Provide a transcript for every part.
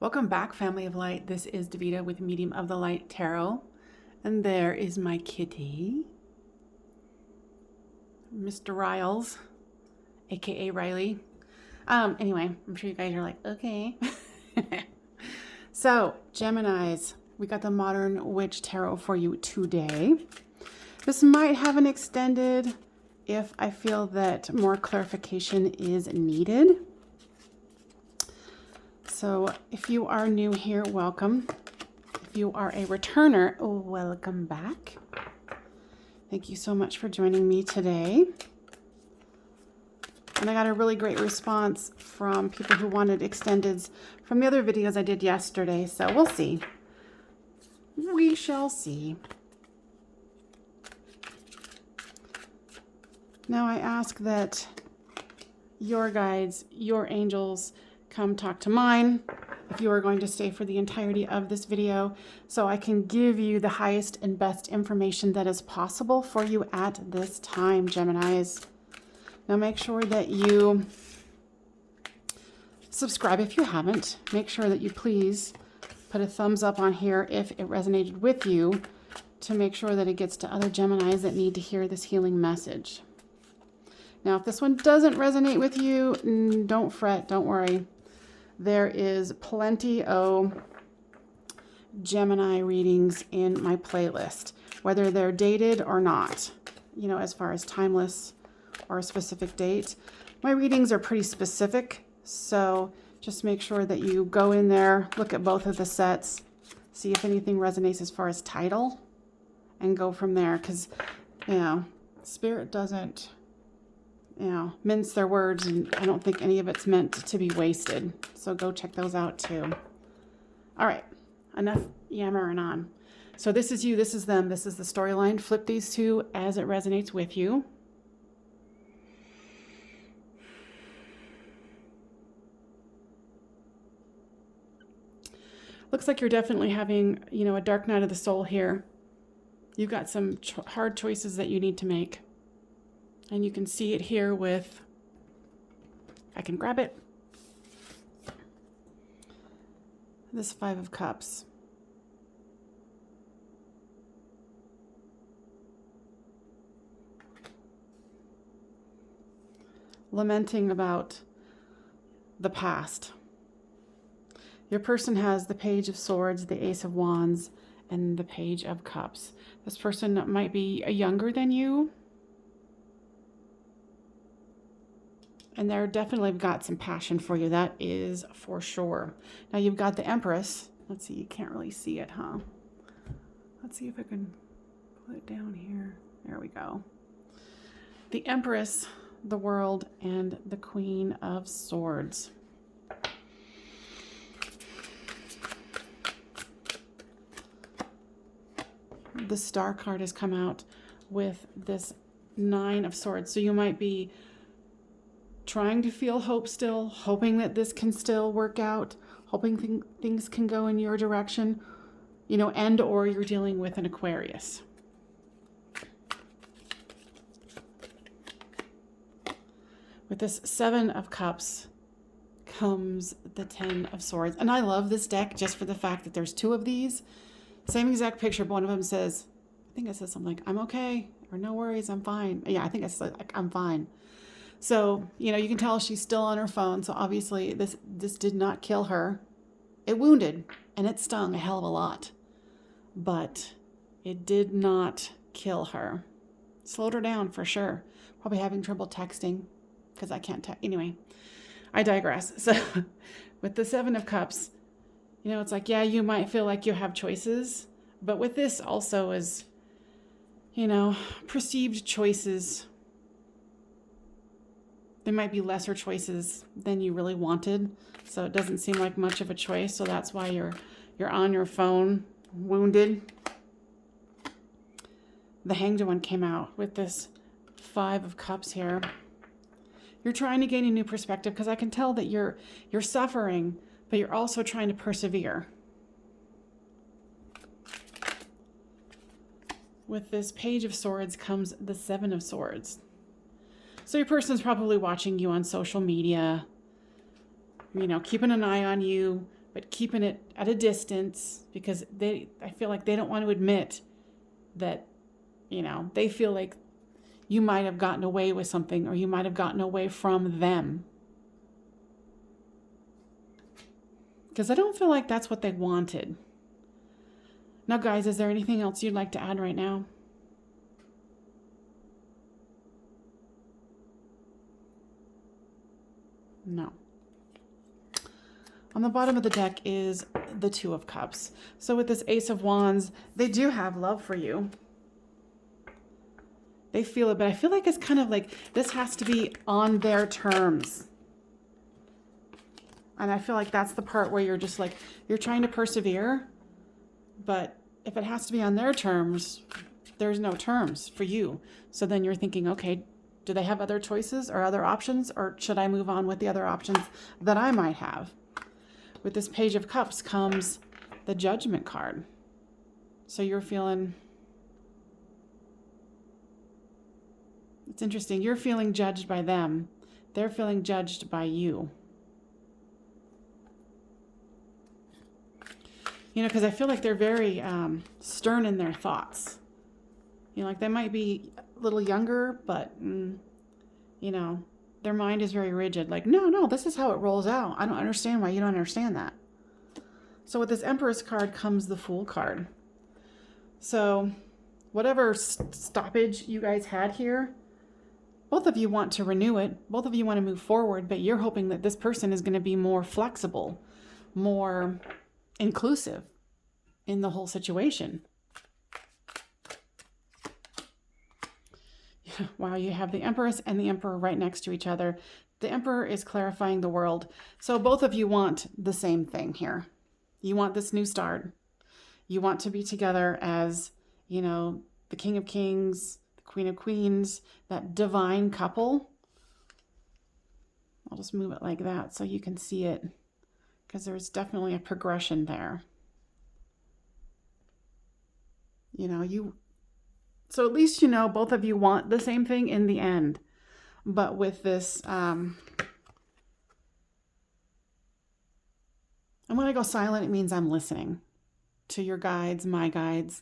Welcome back, family of light. This is Davida with Medium of the Light Tarot. And there is my kitty, Mr. Riles, aka Riley. Anyway, I'm sure you guys are like, okay. So, Geminis, we got the Modern Witch Tarot for you today. This might have an extended if I feel that more clarification is needed. So if you are new here, welcome. If you are a returner, welcome back. Thank you so much for joining me today. And I got a really great response from people who wanted extendeds from the other videos I did yesterday. So we'll see. We shall see. Now I ask that your guides, your angels, come talk to mine if you are going to stay for the entirety of this video so I can give you the highest and best information that is possible for you at this time, Geminis. Now make sure that you subscribe if you haven't. Make sure that you please put a thumbs up on here if it resonated with you to make sure that it gets to other Geminis that need to hear this healing message. Now, if this one doesn't resonate with you, don't fret, don't worry. There is plenty of Gemini readings in my playlist, whether they're dated or not, you know, as far as timeless or a specific date. My readings are pretty specific, so just make sure that you go in there, look at both of the sets, see if anything resonates as far as title, and go from there, because, you know, Spirit doesn't, you know, mince their words, and I don't think any of it's meant to be wasted. So go check those out too. All right, enough yammering on. So this is you, this is them, this is the storyline. Flip these two as it resonates with you. Looks like you're definitely having, you know, a dark night of the soul here. You've got some hard choices that you need to make. And you can see it here with, I can grab it, this Five of Cups. Lamenting about the past. Your person has the Page of Swords, the Ace of Wands, and the Page of Cups. This person might be younger than you. And they're definitely got some passion for you. That is for sure. Now you've got the Empress. Let's see, you can't really see it, huh? Let's see if I can put it down here. There we go. The Empress, the World, and the Queen of Swords. The Star card has come out with this Nine of Swords. So you might be trying to feel hope still, hoping that this can still work out, hoping things can go in your direction, you know, and or you're dealing with an Aquarius. With this Seven of Cups comes the Ten of Swords. And I love this deck just for the fact that there's two of these. Same exact picture, but one of them says, I think it says something like, I'm okay, or no worries, I'm fine. Yeah, I think it's like, I'm fine. So, you know, you can tell she's still on her phone. So obviously this did not kill her. It wounded and it stung a hell of a lot, but it did not kill her. Slowed her down for sure. Probably having trouble texting because I can't text. Anyway, I digress. So with the Seven of Cups, you know, it's like, yeah, you might feel like you have choices, but with this also is, you know, perceived choices. There might be lesser choices than you really wanted, so it doesn't seem like much of a choice. So that's why you're on your phone, wounded. The Hanged One came out with this Five of Cups here. You're trying to gain a new perspective because I can tell that you're suffering, but you're also trying to persevere. With this Page of Swords comes the Seven of Swords. So your person's probably watching you on social media, you know, keeping an eye on you, but keeping it at a distance because I feel like they don't want to admit that, they feel like you might have gotten away with something or you might have gotten away from them. Because I don't feel like that's what they wanted. Now, guys, is there anything else you'd like to add right now? No. On the bottom of the deck is the Two of Cups. So with this Ace of Wands, they do have love for you. They feel it, but I feel like it's kind of like this has to be on their terms. And I feel like that's the part where you're just like, you're trying to persevere, but if it has to be on their terms, there's no terms for you. So then you're thinking, okay, do they have other choices or other options, or should I move on with the other options that I might have? With this Page of Cups comes the Judgment card. So you're feeling, it's interesting, you're feeling judged by them. They're feeling judged by you. Because I feel like they're very stern in their thoughts. Like they might be a little younger, but, their mind is very rigid. Like, no, this is how it rolls out. I don't understand why you don't understand that. So with this Empress card comes the Fool card. So whatever stoppage you guys had here, both of you want to renew it. Both of you want to move forward, but you're hoping that this person is going to be more flexible, more inclusive in the whole situation. Wow, you have the Empress and the Emperor right next to each other. The Emperor is clarifying the world. So both of you want the same thing here. You want this new start. You want to be together as, the King of Kings, the Queen of Queens, that divine couple. I'll just move it like that so you can see it, because there's definitely a progression there. So at least both of you want the same thing in the end. But with this, and when I go silent, it means I'm listening to your guides, my guides,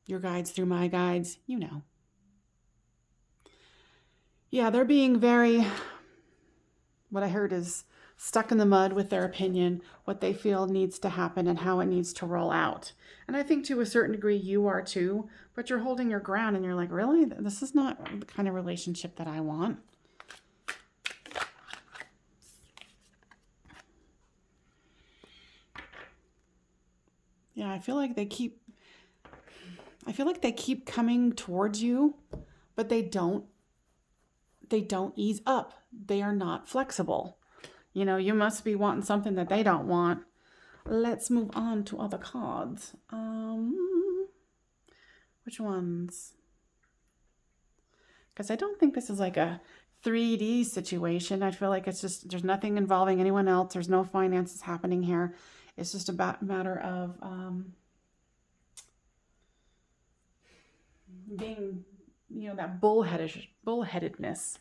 your guides through my guides, Yeah, they're being very, what I heard is stuck in the mud with their opinion, what they feel needs to happen and how it needs to roll out. And I think to a certain degree you are too, but you're holding your ground and you're like, really? This is not the kind of relationship that I want. Yeah, I feel like they keep coming towards you, but they don't ease up. They are not flexible. You must be wanting something that they don't want. Let's move on to other cards. Which ones? Because I don't think this is like a 3D situation. I feel like it's just, there's nothing involving anyone else. There's no finances happening here. It's just a matter of being, that bullheadedness.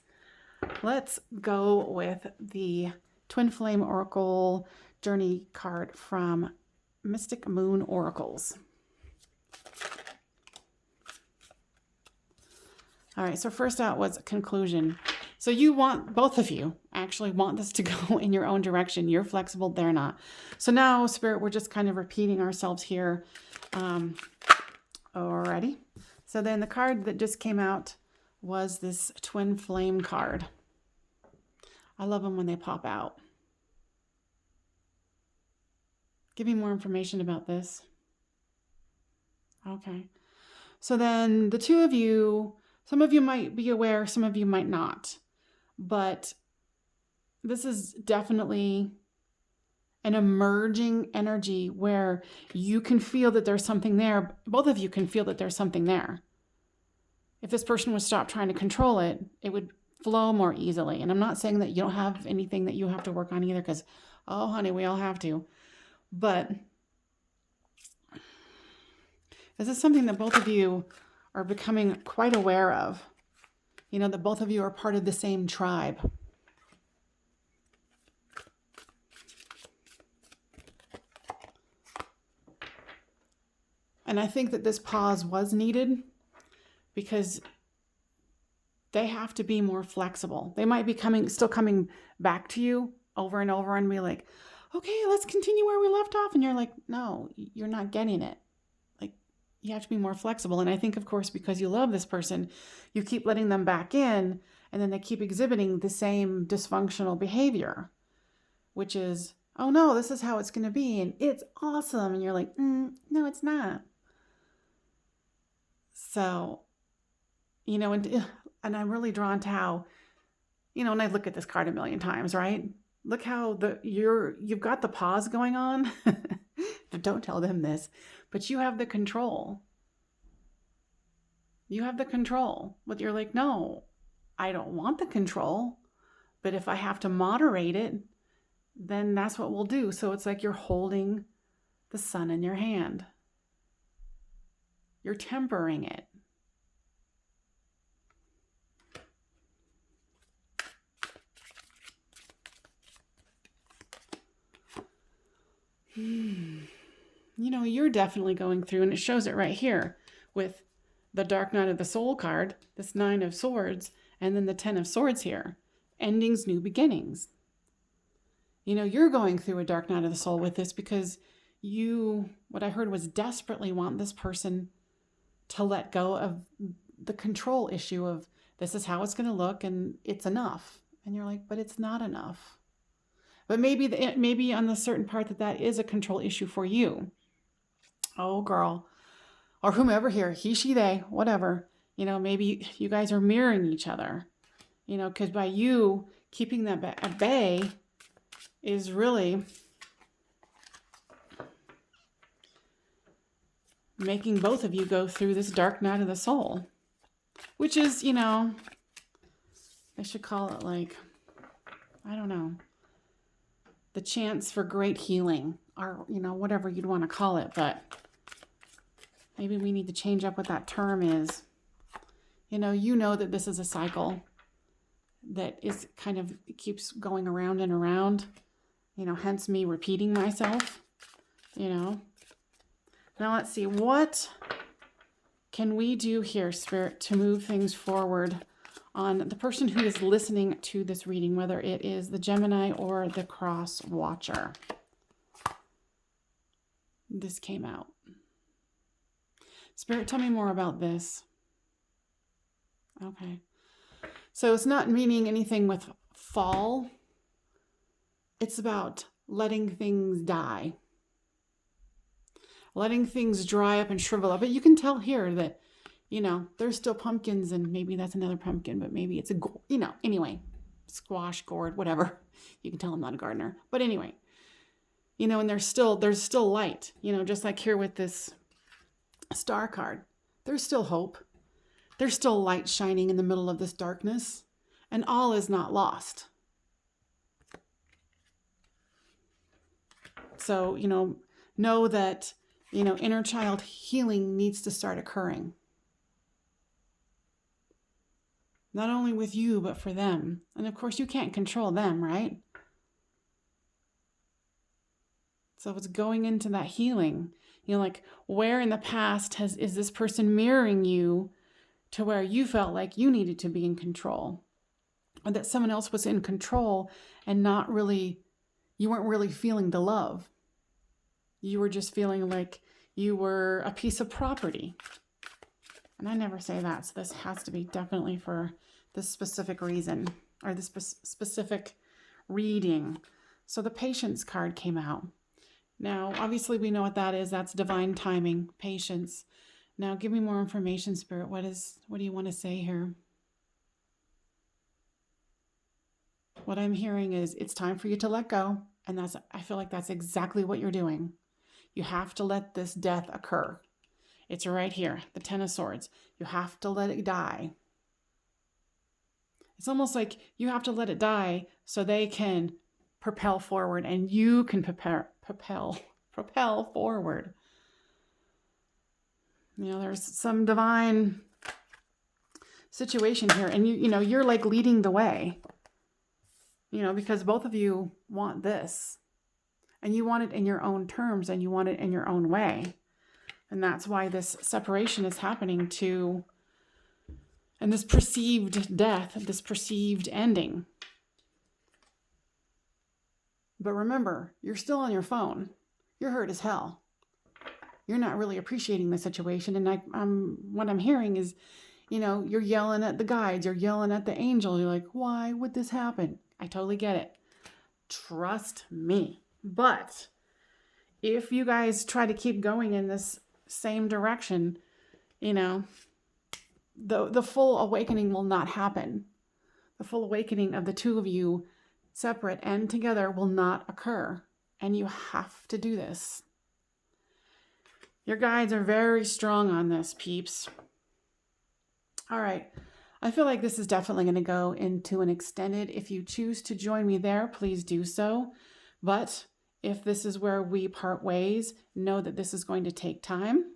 Let's go with the Twin Flame Oracle Journey card from Mystic Moon Oracles. All right, so first out was conclusion. So both of you actually want this to go in your own direction. You're flexible, they're not. So now, Spirit, we're just kind of repeating ourselves here already. So then the card that just came out was this Twin Flame card. I love them when they pop out. Give me more information about this. Okay. So then the two of you, some of you might be aware, some of you might not. But this is definitely an emerging energy where you can feel that there's something there. Both of you can feel that there's something there. If this person would stop trying to control it, it would flow more easily. And I'm not saying that you don't have anything that you have to work on either, because, oh, honey, we all have to. But this is something that both of you are becoming quite aware of. That both of you are part of the same tribe. And I think that this pause was needed because they have to be more flexible. They might be still coming back to you over and over and be like, okay, let's continue where we left off. And you're like, no, you're not getting it. Like, you have to be more flexible. And I think, of course, because you love this person, you keep letting them back in, and then they keep exhibiting the same dysfunctional behavior, which is, oh no, this is how it's going to be. And it's awesome. And you're like, no, it's not. So, you know, and I'm really drawn to how, you know, and I look at this card a million times, right? Look how you've got the pause going on. Don't tell them this, but you have the control. You have the control. But you're like, no, I don't want the control. But if I have to moderate it, then that's what we'll do. So it's like you're holding the sun in your hand. You're tempering it. You know, you're definitely going through, and it shows it right here with the Dark Night of the Soul card, this 9 of Swords, and then the 10 of Swords here. Endings, new beginnings. You know, you're going through a Dark Night of the Soul with this because you, what I heard was desperately want this person to let go of the control issue of this is how it's going to look and it's enough. And you're like, but it's not enough. But maybe on the certain part that is a control issue for you. Oh, girl. Or whomever here, he, she, they, whatever. You know, maybe you guys are mirroring each other. You know, because by you keeping that at bay is really making both of you go through this dark night of the soul. Which is, you know, they should call it like, I don't know, the chance for great healing, or, you know, whatever you'd want to call it. But maybe we need to change up what that term is. You know that this is a cycle that is kind of keeps going around and around, you know, hence me repeating myself, you know. Now let's see, what can we do here, Spirit, to move things forward on the person who is listening to this reading, whether it is the Gemini or the Cross Watcher? This came out. Spirit, tell me more about this. Okay. So it's not meaning anything with fall. It's about letting things die. Letting things dry up and shrivel up. But you can tell here that, you know, there's still pumpkins, and maybe that's another pumpkin, but maybe it's anyway, squash, gourd, whatever. You can tell I'm not a gardener. But anyway, you know, and there's still light, you know, just like here with this star card. There's still hope. There's still light shining in the middle of this darkness, and all is not lost. So, you know that, you know, inner child healing needs to start occurring. Not only with you, but for them. And of course, you can't control them, right? So it's going into that healing. You know, like, where in the past is this person mirroring you to where you felt like you needed to be in control? Or that someone else was in control and you weren't really feeling the love. You were just feeling like you were a piece of property. And I never say that, so this has to be definitely for this specific reason, or this specific reading. So the patience card came out. Now, obviously we know what that is. That's divine timing, patience. Now, give me more information, Spirit. What do you want to say here? What I'm hearing is it's time for you to let go. And I feel like that's exactly what you're doing. You have to let this death occur. It's right here, the 10 of Swords. You have to let it die. It's almost like you have to let it die so they can propel forward, and you can propel forward. You know, there's some divine situation here, and you know, you're like leading the way. You know, because both of you want this, and you want it in your own terms, and you want it in your own way. And that's why this separation is happening to, and this perceived death, this perceived ending. But remember, you're still on your phone. You're hurt as hell. You're not really appreciating the situation. And what I'm hearing is, you know, you're yelling at the guides, you're yelling at the angel. You're like, why would this happen? I totally get it. Trust me. But if you guys try to keep going in this same direction, you know, the full awakening will not happen. The full awakening of the two of you separate and together will not occur. And you have to do this. Your guides are very strong on this, peeps. All right. I feel like this is definitely going to go into an extended. If you choose to join me there, please do so. But if this is where we part ways, know that this is going to take time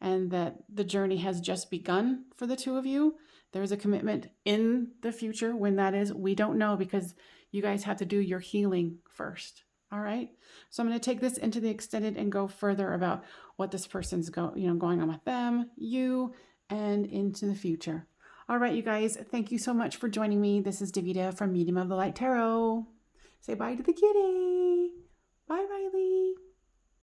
and that the journey has just begun for the two of you. There's a commitment in the future. When that is, we don't know, because you guys have to do your healing first. All right. So I'm going to take this into the extended and go further about what this person's going on with them, you, and into the future. All right, you guys, thank you so much for joining me. This is Davida from Medium of the Light Tarot. Say bye to the kitty. Bye, Riley.